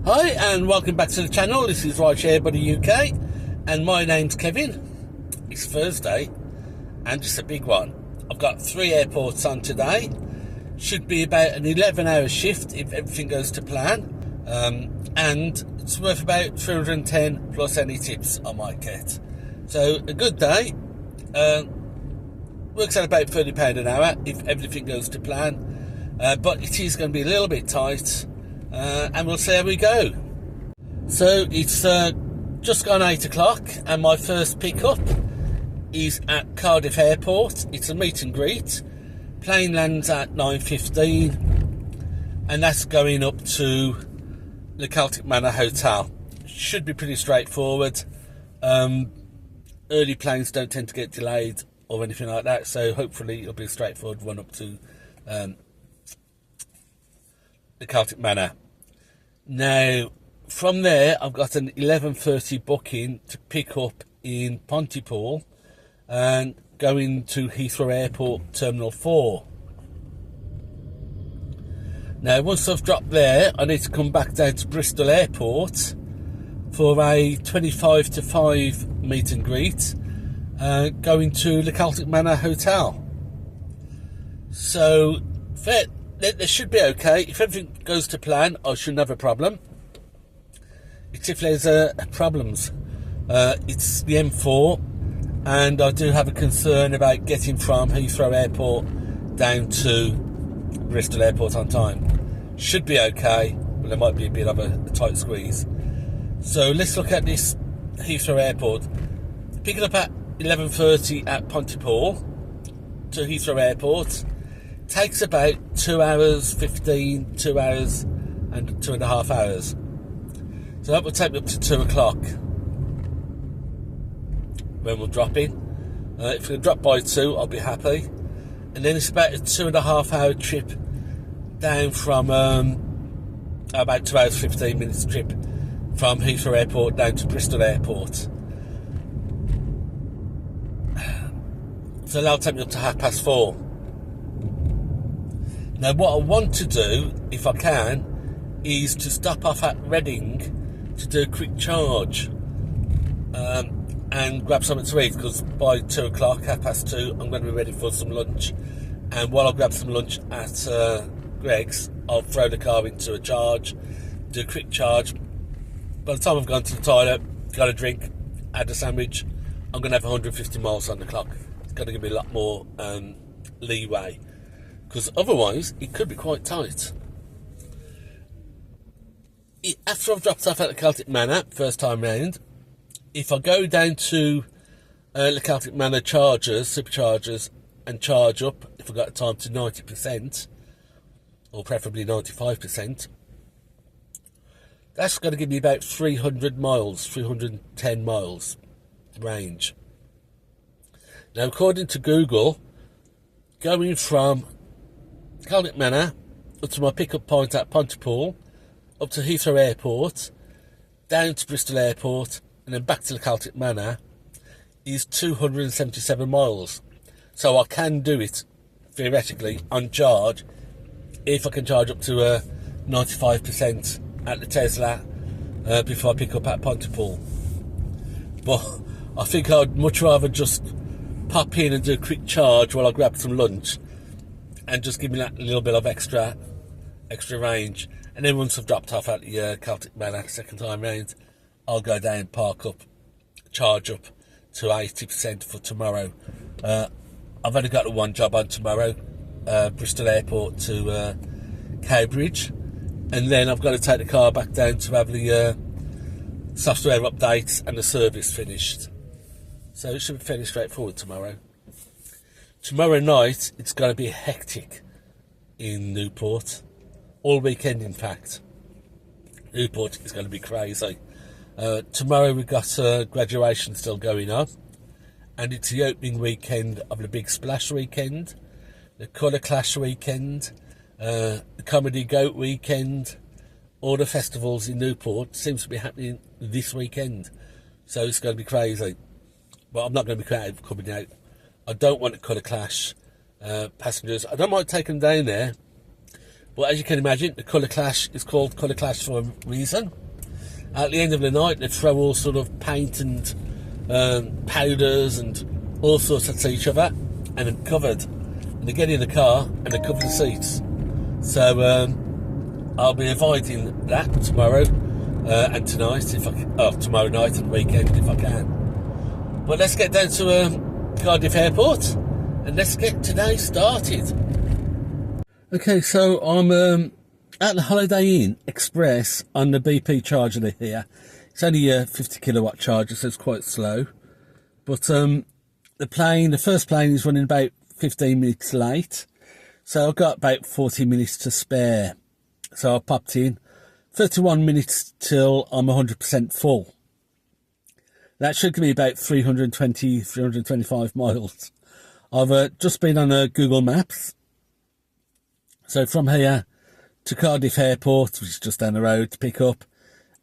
Hi and welcome back to the channel. This is Rideshare Buddy UK and my name's Kevin. It's Thursday and it's a big one. I've got 3 airports on today. Should be about an 11-hour shift if everything goes to plan, and it's worth about 310 plus any tips I might get. So a good day. Works out about £30 an hour if everything goes to plan, but it is going to be a little bit tight, and we'll see how we go. So it's just gone 8 o'clock and my first pickup is at Cardiff Airport. It's a meet and greet. Plane lands at 9:15 and that's going up to the Celtic Manor Hotel. Should be pretty straightforward. Early planes don't tend to get delayed or anything like that, so hopefully it'll be a straightforward run up to the Celtic Manor. Now from there I've got an 11:30 booking to pick up in Pontypool and going to Heathrow Airport Terminal 4. Now once I've dropped there I need to come back down to Bristol Airport for a 25 to 5 meet and greet, going to the Celtic Manor Hotel. So they should be okay. If everything goes to plan I shouldn't have a problem. It's if there's problems. It's the M4 and I do have a concern about getting from Heathrow Airport down to Bristol Airport on time. Should be okay, but there might be a bit of a tight squeeze. So let's look at this Heathrow Airport. Pick it up at 11:30 at Pontypool to Heathrow Airport. Takes about 2 hours 15, 2 hours and 2.5 hours. So that will take me up to 2 o'clock when we'll drop in. If we can drop by 2 I'll be happy. And then it's about a 2.5 hour trip down from about 2 hours 15 minutes trip from Heathrow Airport down to Bristol Airport. So that'll take me up to 4:30. Now what I want to do, if I can, is to stop off at Reading to do a quick charge and grab something to eat, because by 2 o'clock, 2:30, I'm going to be ready for some lunch. And while I grab some lunch at Greg's, I'll throw the car into a charge, do a quick charge. By the time I've gone to the toilet, got a drink, had a sandwich, I'm going to have 150 miles on the clock. It's going to give me a lot more leeway, because otherwise it could be quite tight. After I've dropped off at the Celtic Manor first time round, if I go down to the Celtic Manor chargers, superchargers, and charge up, if I've got time, to 90%, or preferably 95%, that's going to give me about 300 miles, 310 miles range. Now, according to Google, going from Celtic Manor up to my pickup point at Pontypool, up to Heathrow Airport, down to Bristol Airport, and then back to the Celtic Manor is 277 miles. So I can do it, theoretically, on charge, if I can charge up to 95% at the Tesla before I pick up at Pontypool. But I think I'd much rather just pop in and do a quick charge while I grab some lunch and just give me that little bit of extra range. And then once I've dropped off at the Celtic Manor second time round, I'll go down, park up, charge up to 80% for tomorrow. I've only got the one job on tomorrow, Bristol Airport to Cowbridge, and then I've got to take the car back down to have the software updates and the service finished. So it should be fairly straightforward tomorrow. Tomorrow night it's going to be hectic in Newport, all weekend in fact. Newport is going to be crazy. Tomorrow we've got graduation still going on, and it's the opening weekend of the Big Splash weekend, the Colour Clash weekend, the Comedy Goat weekend. All the festivals in Newport seems to be happening this weekend, so it's going to be crazy. But I'm not going to be coming out. I don't want to Colour Clash passengers. I don't mind taking them down there But as you can imagine, the colour clash is called colour clash for a reason. At the end of the night, they throw all sort of paint and powders and all sorts at each other, and they're covered. And they get in the car and they cover the seats. So I'll be avoiding that tomorrow and tonight, if I can, tomorrow night and weekend if I can. But let's get down to Cardiff Airport and let's get today started. Okay, so I'm at the Holiday Inn Express on the BP charger here. It's only a 50 kilowatt charger, so it's quite slow. But the first plane is running about 15 minutes late. So I've got about 40 minutes to spare. So I popped in 31 minutes till I'm 100% full. That should give me about 325 miles. I've just been on Google Maps. So from here to Cardiff Airport, which is just down the road, to pick up,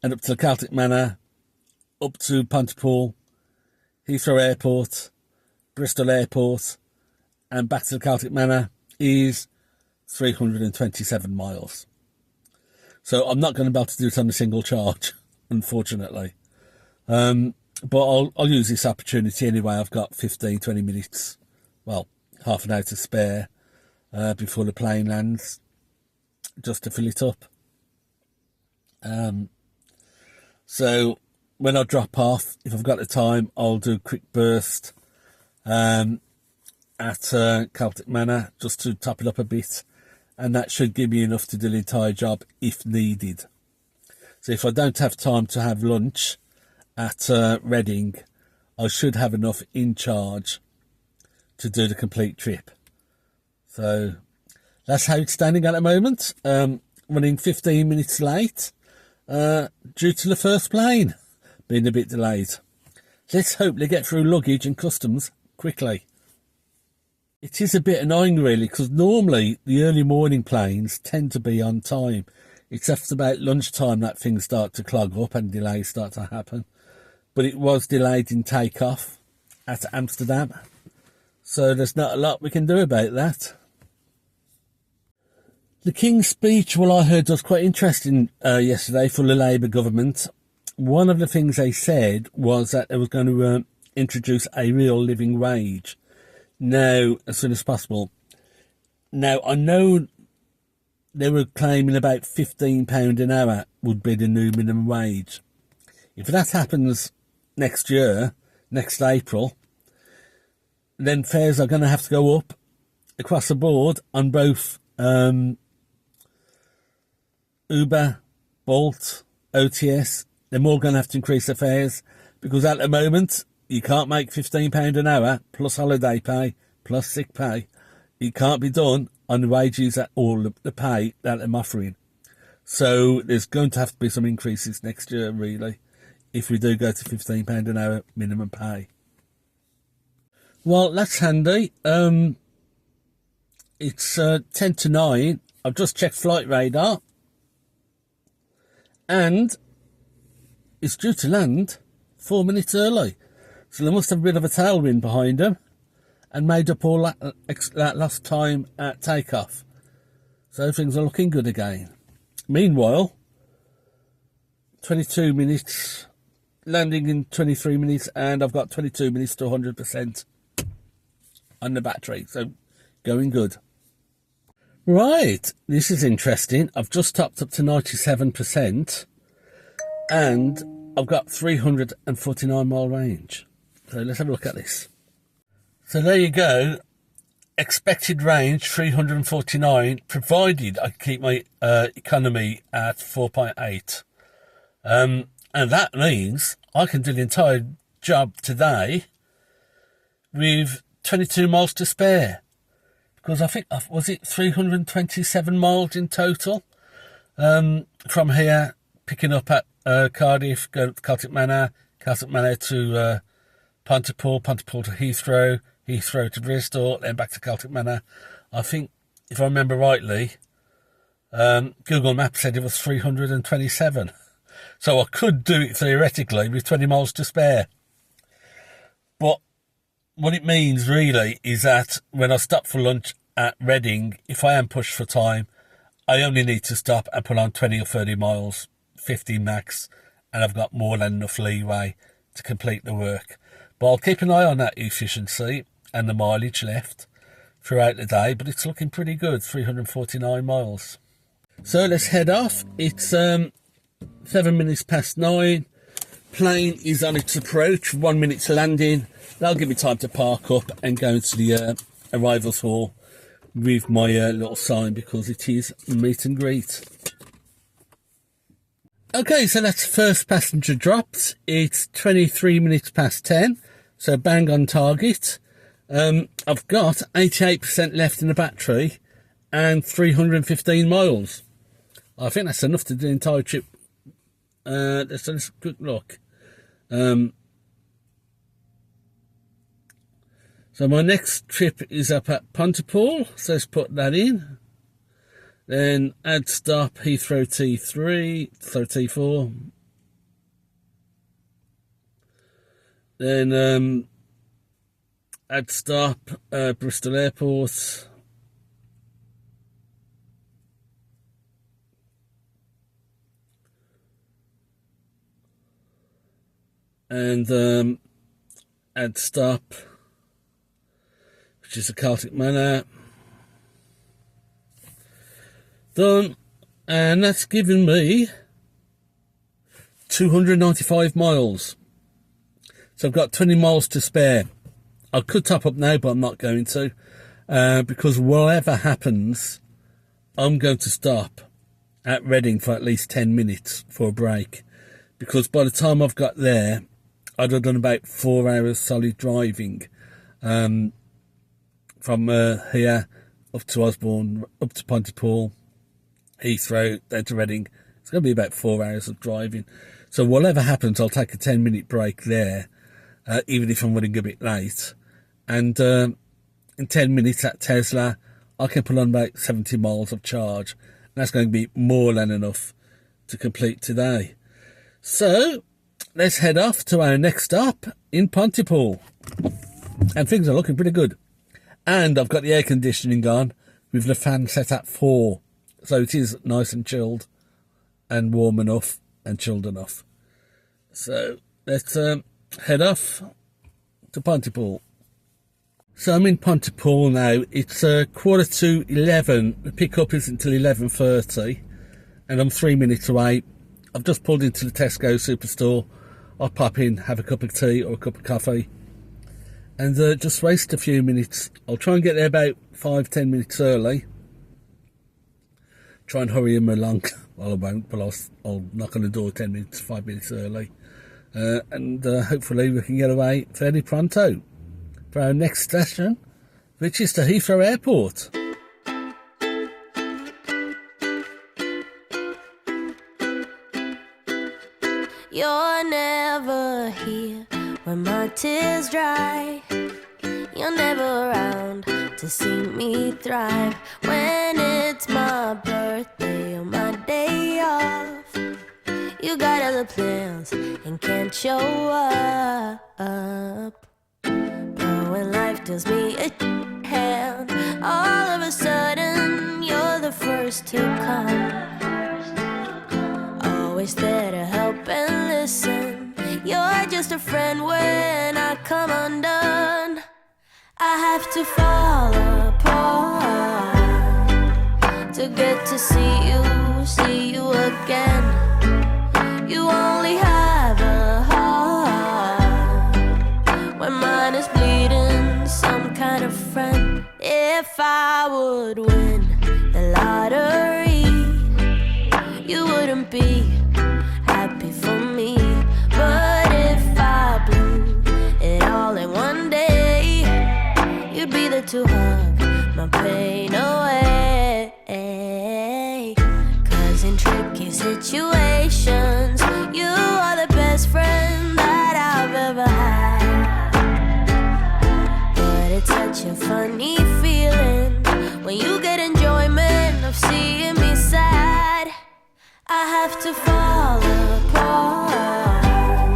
and up to the Celtic Manor, up to Pontypool, Heathrow Airport, Bristol Airport, and back to the Celtic Manor is 327 miles. So I'm not going to be able to do it on a single charge, unfortunately. But I'll use this opportunity anyway. I've got 15-20 minutes, well, half an hour to spare before the plane lands, just to fill it up. So when I drop off, if I've got the time, I'll do a quick burst at Celtic Manor just to top it up a bit, and that should give me enough to do the entire job if needed. So if I don't have time to have lunch at Reading, I should have enough in charge to do the complete trip. So that's how it's standing at the moment. Running 15 minutes late due to the first plane being a bit delayed. Let's hope they get through luggage and customs quickly. It is a bit annoying really, because normally the early morning planes tend to be on time. It's after about lunchtime that things start to clog up and delays start to happen. But it was delayed in takeoff at Amsterdam, so there's not a lot we can do about that. The King's speech, well, I heard was quite interesting yesterday for the Labour government. One of the things they said was that they was going to introduce a real living wage now as soon as possible. Now, I know they were claiming about £15 an hour would be the new minimum wage. If that happens next year, next April, then fares are going to have to go up across the board on both Uber, Bolt, OTS. They're all going to have to increase their fares, because at the moment you can't make £15 an hour plus holiday pay plus sick pay. It can't be done on the wages or the pay that I'm offering. So there's going to have to be some increases next year, really, if we do go to £15 an hour minimum pay. Well, that's handy. It's 10 to 9. I've just checked flight radar, and it's due to land 4 minutes early. So they must have a bit of a tailwind behind them and made up all that lost time at takeoff. So things are looking good again. Meanwhile, 22 minutes, landing in 23 minutes, and I've got 22 minutes to 100% on the battery. So going good. Right, this is interesting. I've just topped up to 97%, and I've got 349 mile range. So let's have a look at this. So there you go. Expected range 349, provided I keep my economy at 4.8. And that means I can do the entire job today with 22 miles to spare. Because I think, was it 327 miles in total? From here, picking up at Cardiff, going to Celtic Manor to Pontypool, Pontypool to Heathrow, Heathrow to Bristol, then back to Celtic Manor. I think, if I remember rightly, Google Maps said it was 327. So I could do it theoretically with 20 miles to spare. But what it means really is that when I stop for lunch at Reading, if I am pushed for time, I only need to stop and put on 20 or 30 miles, 15 max, and I've got more than enough leeway to complete the work. But I'll keep an eye on that efficiency and the mileage left throughout the day, but it's looking pretty good, 349 miles. So let's head off. It's 7 minutes past 9. Plane is on its approach, 1 minute to landing. That'll give me time to park up and go into the arrivals hall with my little sign, because it is meet and greet. Okay, so that's first passenger dropped. It's 23 minutes past 10, so bang on target. I've got 88% left in the battery and 315 miles. I think that's enough to do the entire trip. Let's have a quick look. So my next trip is up at Pontypool, so let's put that in. Then add stop Heathrow T4. Then add stop Bristol Airport. And add stop, which is the Celtic Manor. Done, and that's given me 295 miles. So I've got 20 miles to spare. I could top up now, but I'm not going to, because whatever happens, I'm going to stop at Reading for at least 10 minutes for a break, because by the time I've got there, I'd have done about 4 hours solid driving, from here up to Osborne, up to Pontypool, Heathrow, down to Reading. It's going to be about 4 hours of driving. So whatever happens, I'll take a 10-minute break there, even if I'm running a bit late. And in 10 minutes at Tesla, I can put on about 70 miles of charge. And that's going to be more than enough to complete today. So let's head off to our next stop in Pontypool. And things are looking pretty good. And I've got the air conditioning on with the fan set at 4. So it is nice and chilled and warm enough and chilled enough. So let's head off to Pontypool. So I'm in Pontypool now. It's 11:15. The pickup isn't until 11:30. And I'm 3 minutes away. I've just pulled into the Tesco superstore. I'll pop in, have a cup of tea or a cup of coffee, and just waste a few minutes. I'll try and get there about 5-10 minutes early. Try and hurry him along. Well, I won't, but I'll knock on the door 5 minutes early. And hopefully we can get away fairly pronto for our next station, which is to Heathrow Airport. You're never here when my tears dry. You're never around to see me thrive. When it's my birthday or my day off, you got other plans and can't show up. But when life deals me a hand, all of a sudden you're the first to come. Always there to help and listen. You're just a friend when I come undone. I have to fall apart to get to see you again. You only have a heart when mine is bleeding. Some kind of friend. If I would win the lottery, you wouldn't be happy for me. But if I blew it all in one day, you'd be there to hug my pain away. 'Cause in tricky situations, you are the best friend that I've ever had. But it's such a funny feeling when you get enjoyment of seeing me sad. I have to fall apart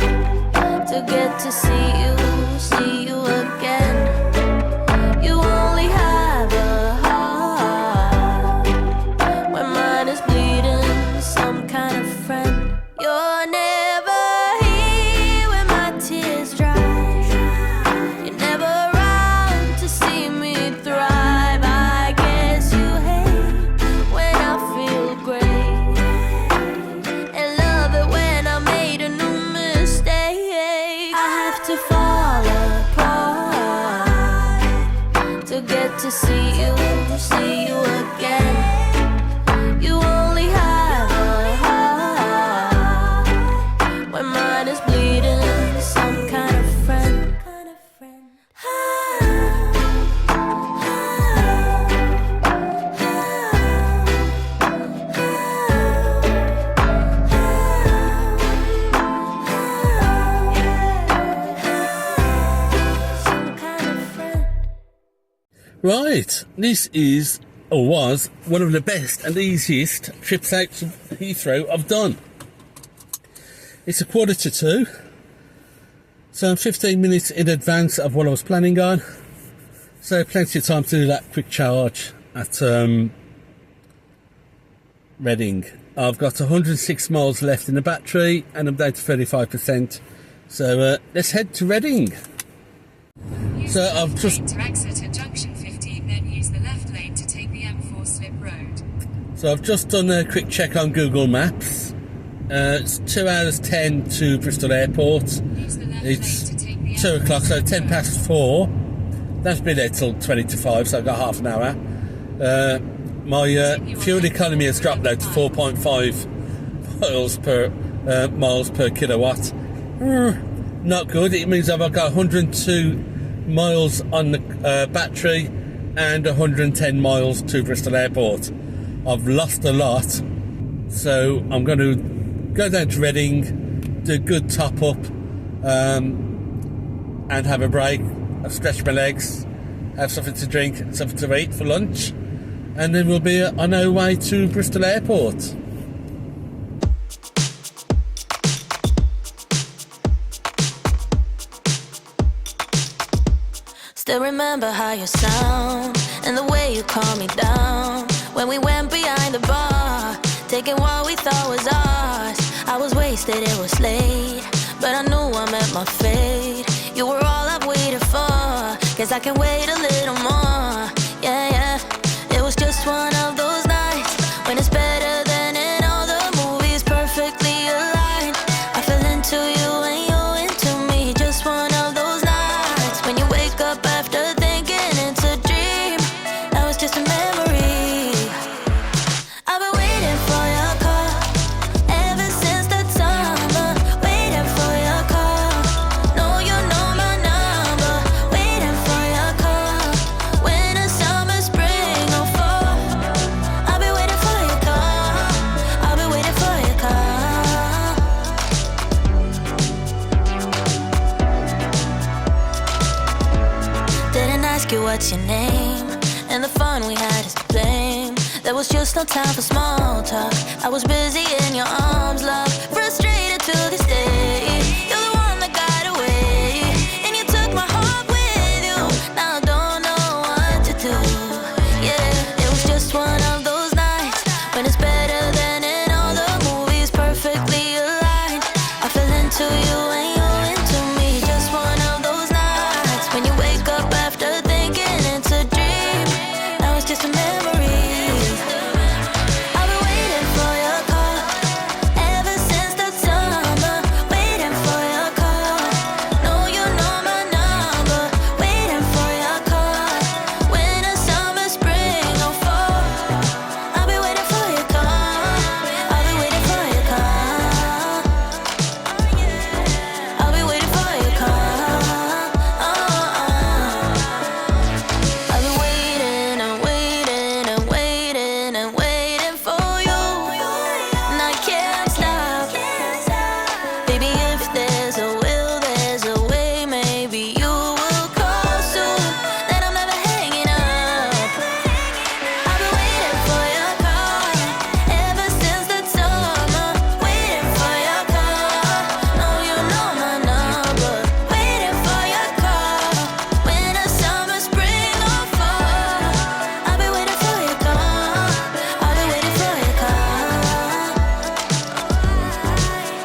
to get to see you again. You only have a heart when mine Right, this is, or was, one of the best and easiest trips out to Heathrow I've done. It's 1:45, so I'm 15 minutes in advance of what I was planning on. So plenty of time to do that quick charge at Reading. I've got 106 miles left in the battery and I'm down to 35%. So let's head to Reading. So I've just to exit at junction 15, then use the left lane to take the M4 slip road. So I've just done a quick check on Google Maps. It's 2 hours 10 to Bristol Airport. It's 2 o'clock, so 10 past 4. That's been there till 20 to 5, so I've got half an hour. My fuel economy has dropped now to 4.5 miles per kilowatt. Not good. It means I've got 102 miles on the battery and 110 miles to Bristol Airport. I've lost a lot, so I'm going to go down to Reading, do a good top up, and have a break. I've stretched my legs, have something to drink, something to eat for lunch, and then we'll be on our way to Bristol Airport. Still remember how you sound and the way you calm me down when we went behind the bar, taking what we thought was ours. I was wasted, it was late, but I knew I met my fate. You were all I've waited for, guess I can wait a little more. Yeah, yeah, it was just one of those nights when it's better than in all the movies, perfectly aligned. I fell into you and you into me, just one of those nights when you wake up after thinking it's a dream. Now it's just a memory. I've been waiting for your call ever since the summer, waiting for your call. No, you know my number, waiting for your call. Winter, summer, spring, or fall, I'll be waiting for your call. I'll be waiting for your call. Didn't ask you what's your name, and the fun we had is to blame. There was just no time for small talk. I was busy in your arms, love, frustrated to this day. You're the one that got away, and you took my heart with you. Now I don't know what to do. Yeah, it was just one of those nights when it's better than in all the movies, perfectly aligned. I fell into you and you into me, just one of those nights when you wake up after thinking it's a dream. Now it's just a memory. I've been waiting for your call ever since the summer, waiting for your call. No, you know my number, waiting for your call. Winter, summer, spring, or fall, I'll be waiting for your call. I'll be waiting for your call. I'll be waiting for your call. I've been waiting and waiting and waiting and waiting for you, and I can't stop. Baby, if there's a will, there's a way. Maybe you will call soon, then I'm never hanging up. I've been waiting for your call ever since the summer, waiting for your call. No, you know my number, waiting for your call. Winter, summer, spring, or fall, I'll be waiting for your call. I'll be waiting for your call.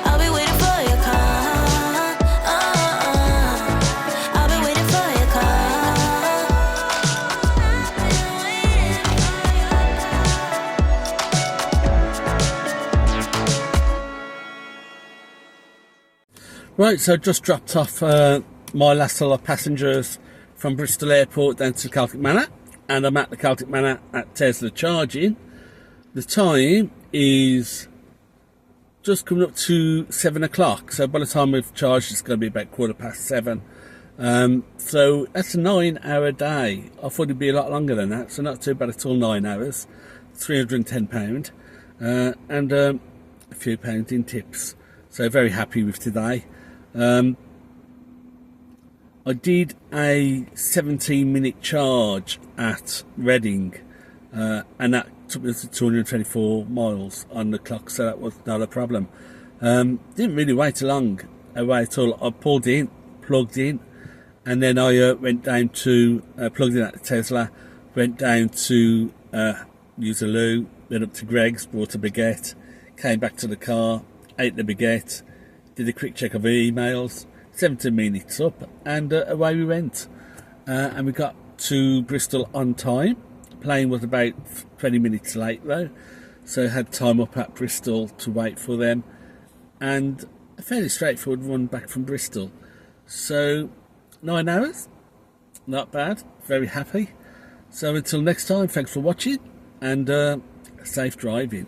I'll be waiting for your call. I'll be waiting for your call. Right, so I just dropped off my last lot of passengers from Bristol Airport down to Celtic Manor, and I'm at the Celtic Manor at Tesla charging. The time is just coming up to 7 o'clock, so by the time we've charged it's going to be about 7:15. So that's a 9-hour day. I thought it'd be a lot longer than that, so not too bad at all. 9 hours, £310, and a few pounds in tips. So very happy with today. I did a 17-minute charge at Reading, and that took me to 224 miles on the clock, so that was not a problem. Didn't really wait long away at all. I pulled in, plugged in, and then I went down to, plugged in at the Tesla, went down to use a loo, went up to Greg's, bought a baguette, came back to the car, ate the baguette, did a quick check of emails, 17 minutes up, and away we went. And we got to Bristol on time. Plane was about 20 minutes late though, so had time up at Bristol to wait for them, and a fairly straightforward run back from Bristol. So 9 hours, not bad, very happy. So until next time, thanks for watching, and safe driving.